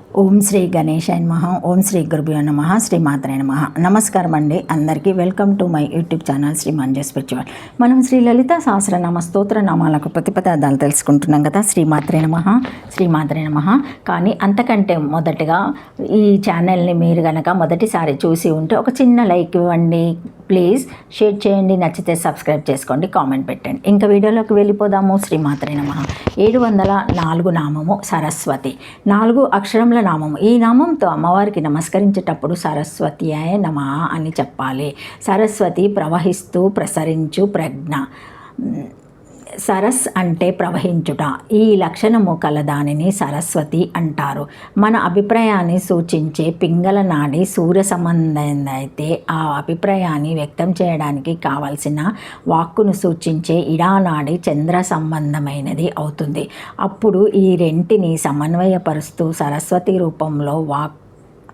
ఓం శ్రీ గణేశాయ నమః. ఓం శ్రీ గురుభ్యో నమః. శ్రీ మాత్రే నమః. నమస్కారం అండి అందరికీ. Welcome to my YouTube channel Sri Manju spiritual. మనం శ్రీ లలిత సహస్రనామ స్తోత్ర నామాలకు ప్రతిపదార్థాలు తెలుసుకుంటున్నాం కదా. శ్రీ మాత్రే నమః, శ్రీ మాత్రే నమః. కానీ అంతకంటే మొదటగా ఈ ఛానల్ని మీరు కనుక మొదటిసారి చూసి ఉంటే ఒక చిన్న లైక్ ఇవ్వండి ప్లీజ్. షేర్ చేయండి, నచ్చితే సబ్స్క్రైబ్ చేసుకోండి, కామెంట్ పెట్టండి. ఇంకా వీడియోలోకి వెళ్ళిపోదాము. శ్రీ మాత్రే నమః. 704 నామము సరస్వతి. 4 అక్షరముల నామము. ఈ నామంతో అమ్మవారికి నమస్కరించేటప్పుడు సరస్వతియే నమః అని చెప్పాలి. సరస్వతి ప్రవహిస్తూ ప్రసరించు ప్రజ్ఞ. సరస్ అంటే ప్రవహించుట. ఈ లక్షణము కలదానిని సరస్వతి అంటారు. మన అభిప్రాయాన్ని సూచించే పింగళ నాడి సూర్య సంబంధమైనదైతే ఆ అభిప్రాయాన్ని వ్యక్తం చేయడానికి కావలసిన వాక్కును సూచించే ఇడానాడి చంద్ర సంబంధమైనది అవుతుంది. అప్పుడు ఈ రెంటిని సమన్వయపరుస్తూ సరస్వతి రూపంలో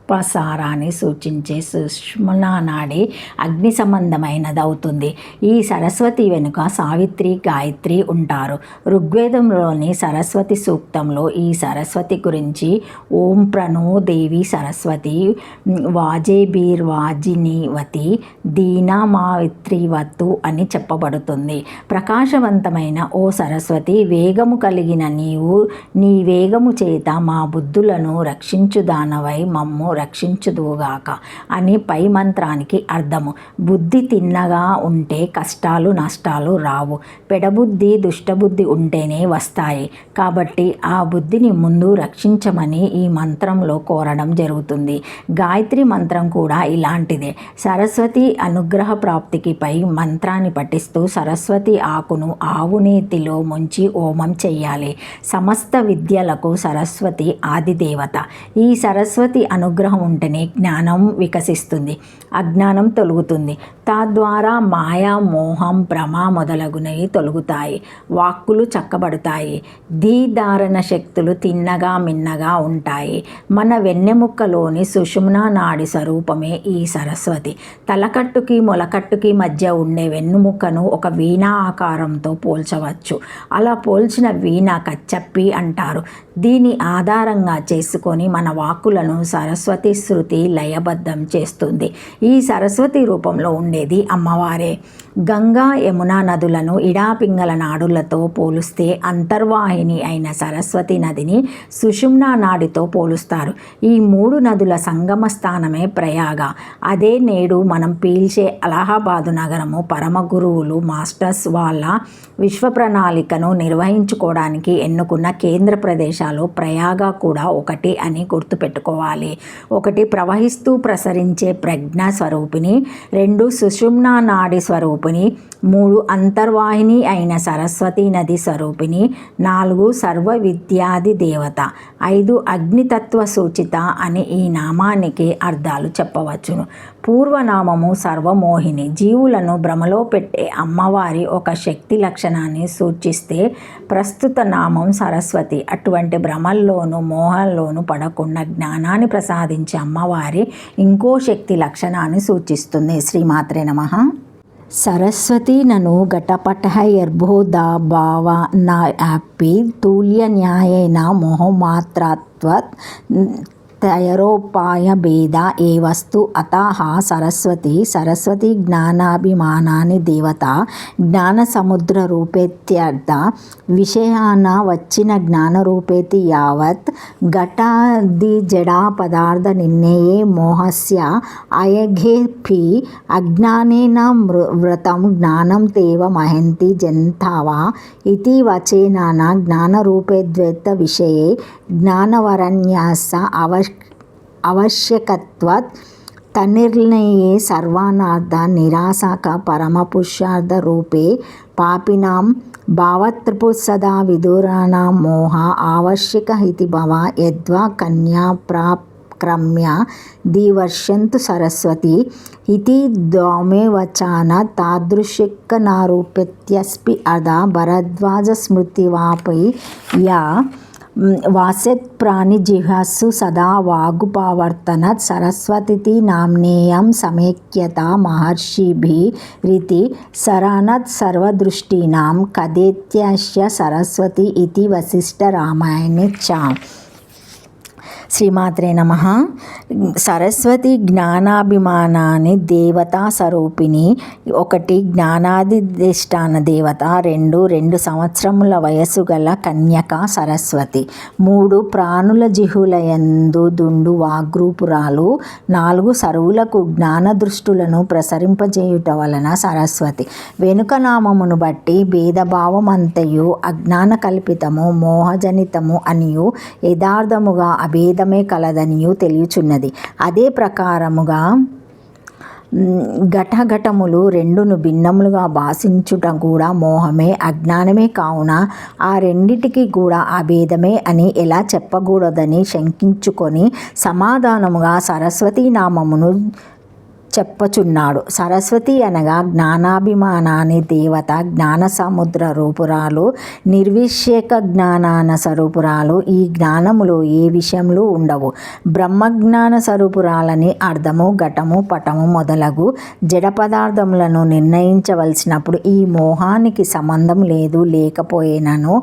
ప్రసారాన్ని సూచించే సుష్మనా నాడి అగ్ని సంబంధమైనది అవుతుంది. ఈ సరస్వతి వెనుక సావిత్రి, గాయత్రి ఉంటారు. ఋగ్వేదంలోని సరస్వతి సూక్తంలో ఈ సరస్వతి గురించి ఓం ప్రణో దేవి సరస్వతి వాజేబీర్వాజినీవతి దీనామావిత్రివతు అని చెప్పబడుతుంది. ప్రకాశవంతమైన ఓ సరస్వతి, వేగము కలిగిన నీవు నీ వేగము చేత మా బుద్ధులను రక్షించుదానవై మమ్ము రక్షించుదుగాక అని పై మంత్రానికి అర్థము. బుద్ధి తిన్నగా ఉంటే కష్టాలు నష్టాలు రావు. పెడబుద్ధి దుష్టబుద్ధి ఉంటేనే వస్తాయి. కాబట్టి ఆ బుద్ధిని ముందు రక్షించమని ఈ మంత్రంలో కోరడం జరుగుతుంది. గాయత్రి మంత్రం కూడా ఇలాంటిదే. సరస్వతి అనుగ్రహ ప్రాప్తికి పై మంత్రాన్ని పఠిస్తూ సరస్వతి ఆకును ఆవు నేతిలో ముంచి హోమం చెయ్యాలి. సమస్త విద్యలకు సరస్వతి ఆదిదేవత. ఈ సరస్వతి అనుగ్రహం ఉంటేనే జ్ఞానం వికసిస్తుంది, అజ్ఞానం తొలుగుతుంది. తద్వారా మాయా, మోహం, భ్రమ మొదలగునవి తొలగుతాయి. వాక్కులు చక్కబడతాయి. ధారణ శక్తులు తిన్నగా మిన్నగా ఉంటాయి. మన వెన్నెముక్కలోని సుషుమ్నా నాడి స్వరూపమే ఈ సరస్వతి. తలకట్టుకి మొలకట్టుకి మధ్య ఉండే వెన్నుముక్కను ఒక వీణా ఆకారంతో పోల్చవచ్చు. అలా పోల్చిన వీణ కచ్చప్పి అంటారు. దీని ఆధారంగా చేసుకొని మన వాక్కులను సరస్వతి శృతి లయబద్ధం చేస్తుంది. ఈ సరస్వతి రూపంలో ఉండేది అమ్మవారే. గంగా, యమునా నదులను ఇడాపింగళ నాడులతో పోలుస్తే అంతర్వాహిని అయిన సరస్వతి నదిని సుషుమ్నా నాడితో పోలుస్తారు. ఈ 3 నదుల సంగమ స్థానమే ప్రయాగ. అదే నేడు మనం పీల్చే అలహాబాదు నగరము. పరమ గురువులు మాస్టర్స్ వాళ్ళ విశ్వ ప్రణాళికను నిర్వహించుకోవడానికి ఎన్నుకున్న కేంద్ర ప్రదేశాలు ప్రయాగ కూడా ఒకటి అని గుర్తుపెట్టుకోవాలి. 1 ప్రవహిస్తూ ప్రసరించే ప్రజ్ఞ స్వరూపిణి, 2 సుషుమ్నా నాడి స్వరూపిణి, 3 అంతర్వాహిని అయిన సరస్వతి నది స్వరూపిణి, 4 సర్వ విద్యాది దేవత, 5 అగ్నితత్వ సూచిత అని ఈ నామానికి అర్థాలు చెప్పవచ్చును. పూర్వనామము సర్వమోహిని. జీవులను భ్రమలో పెట్టే అమ్మవారి ఒక శక్తి లక్షణాన్ని సూచిస్తే ప్రస్తుత నామం సరస్వతి. అటువంటి భ్రమల్లోనూ మోహంలోనూ పడకుండా జ్ఞానాన్ని ప్రసాదించే అమ్మవారి ఇంకో శక్తి లక్షణాన్ని సూచిస్తుంది. శ్రీమాత్రే నమః. సరస్వతి నను ఘటపటహైర్బోధా భావ నా యాపి తుల్య న్యాయేన మోహమాత్రత్వత్ తయరోపాయ భేద ఏ వస్తు అతః సరస్వతి. సరస్వతి జ్ఞానాభిమానాని దేవత. జ్ఞాన సముద్ర రూపేత్యర్థ. విషయాన వచ్చిన జ్ఞాన రూపేతి యావత్ ఘటాది జడా పదార్థ నిర్ణయే మోహస్య అయఘేపి అజ్ఞానేన వృతం జ్ఞానం తేవ మహంతి జంతావా ఇతి వచేనాన జ్ఞానరూపేద్వైత విషయే జ్ఞానవరణ్యాస అవశ్యకత్వాత్ తన్నిర్ణయే సర్వానార్థ నిరాశక పరమపురుషార్థ రూపే పాపినాం భావత్రిపు సదా విదూరాణం మోహ ఆవశ్యక ఇతి భవ యద్వా కన్యా క్రమ్య దివర్షంతు సరస్వతి ఇతి ద్వౌమే వచాన తాదృశికనారూప్యస్పి అదా భరద్వాజ స్మృతివాపై యా వాసెత్ ప్రాణిజిహ్వాసు సదా వాగుపావర్తనత్ సరస్వతితి నామ్నేయం సమైక్యత మహర్షిభిరితి సరానత్ సర్వదృష్టీనాం కదేత్యస్య సరస్వతి ఇతి వశిష్ఠ రామాయణే చ. శ్రీమాత్రే నమః. సరస్వతి జ్ఞానాభిమానాన్ని దేవతా స్వరూపిణి. 1 జ్ఞానాధిష్టాన దేవత, 2 సంవత్సరముల వయస్సు గల కన్యక సరస్వతి, 3 ప్రాణుల జిహులయందు దుండు వాగ్రూపురాలు, 4 సర్వులకు జ్ఞాన దృష్టులను ప్రసరింపజేయుట వలన సరస్వతి. వెనుక నామమును బట్టి భేదభావమంతయు అజ్ఞాన కల్పితము మోహజనితము అనియు యథార్థముగా అభేదమే కలదనియు తెలియచున్నది. అదే ప్రకారముగా ఘటములు 2 భిన్నములుగా భాషించుట కూడా మోహమే అజ్ఞానమే కావున ఆ రెండిటికి కూడా అభేదమే అని ఎలా చెప్పకూడదని శంకించుకొని సమాధానముగా సరస్వతీ నామమును చెప్పచున్నాడు. సరస్వతి అనగా జ్ఞానాభిమానాన్ని దేవత, జ్ఞాన సముద్ర రూపురాలు, నిర్విషేక జ్ఞానాన స్వరూపురాలు. ఈ జ్ఞానములో ఏ విషయములు ఉండవు. బ్రహ్మజ్ఞాన స్వరూపురాలని అర్థము. ఘటము పటము మొదలగు జడ పదార్థములను నిర్ణయించవలసినప్పుడు ఈ మోహానికి సంబంధం లేదు. లేకపోయినను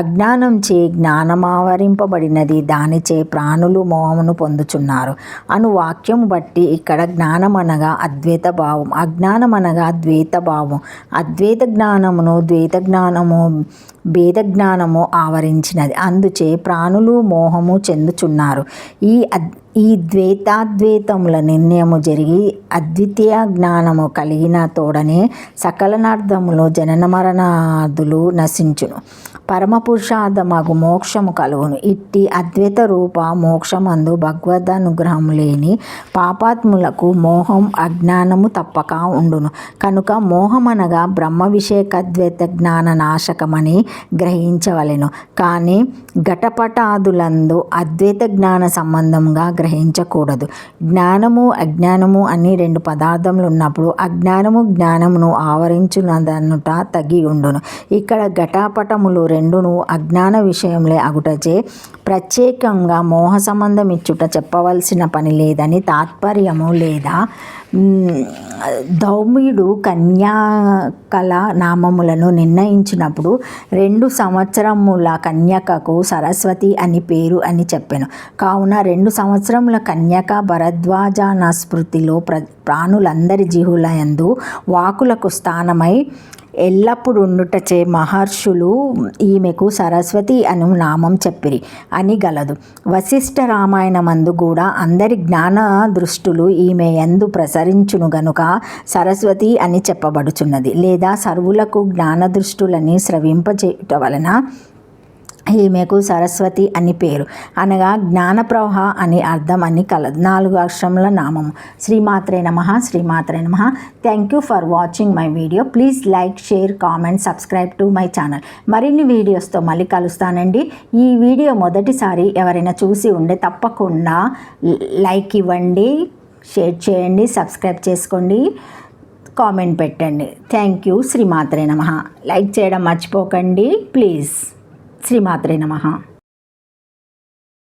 అజ్ఞానం చే జ్ఞానమావరింపబడినది, దానిచే ప్రాణులు మోహమును పొందుచున్నారు అను వాక్యము బట్టి ఇక్కడ జ్ఞానమనగా అద్వైత భావం, అజ్ఞానమనగా ద్వైత భావం. అద్వైత జ్ఞానమును ద్వైత జ్ఞానము భేద జ్ఞానము ఆవరించినది. అందుచే ప్రాణులు మోహము చెందుచున్నారు. ఈ ద్వైతాద్వైతముల నిర్ణయము జరిగి అద్వితీయ జ్ఞానము కలిగిన తోడనే సకలనార్థములు జనన మరణాదులు నశించును, పరమపురుషార్థమగు మోక్షము కలుగును. ఇట్టి అద్వైత రూప మోక్షమందు భగవదనుగ్రహం లేని పాపాత్ములకు మోహం అజ్ఞానము తప్పక ఉండును. కనుక మోహమనగా బ్రహ్మ విషయకద్వైత జ్ఞాన నాశకమని గ్రహించవలెను. కానీ ఘటపటాదులందు అద్వైత జ్ఞాన సంబంధంగా గ్రహించకూడదు. జ్ఞానము అజ్ఞానము అని 2 పదార్థములు ఉన్నప్పుడు అజ్ఞానము జ్ఞానమును ఆవరించునదనుట తగి ఉండును. ఇక్కడ ఘటపటములు 2 అజ్ఞాన విషయములే అగుటచే ప్రత్యేకంగా మోహ సంబంధం ఇచ్చుట చెప్పవలసిన పని లేదని తాత్పర్యము. లేదా ధౌమ్యుడు కన్యకల నామములను నిర్ణయించినప్పుడు 2 సంవత్సరముల కన్యకకు సరస్వతి అని పేరు అని చెప్పెను. కావున 2 సంవత్సరముల కన్యక భరద్వాజన స్మృతిలో ప్రాణులందరి జిహులయందు వాకులకు స్థానమై ఎల్లప్పుడుండుటచే మహర్షులు ఈమెకు సరస్వతి అను నామం చెప్పిరి అని గలదు. వశిష్ఠ రామాయణమందు కూడా అందరి జ్ఞాన దృష్టులు ఈమె యందు ప్రసరించును గనుక సరస్వతి అని చెప్పబడుచున్నది. లేదా సర్వులకు జ్ఞాన దృష్టులని స్రవింపచేయుట వలన ఈమెకు సరస్వతి అని పేరు, అనగా జ్ఞాన ప్రవాహ అని అర్థం అని కలదు. 4 అక్షరముల నామము. శ్రీమాత్రే నమః. శ్రీమాత్రే నమః. Thank you for watching my video. Please like, share, comment, subscribe to my channel. మరిన్ని వీడియోస్తో మళ్ళీ కలుస్తానండి. ఈ వీడియో మొదటిసారి ఎవరైనా చూసి ఉంటే తప్పకుండా లైక్ ఇవ్వండి, షేర్ చేయండి, సబ్స్క్రైబ్ చేసుకోండి, కామెంట్ పెట్టండి. Thank you. శ్రీమాత్రే నమః. లైక్ చేయడం మర్చిపోకండి ప్లీజ్. శ్రీమాత్రే నమః.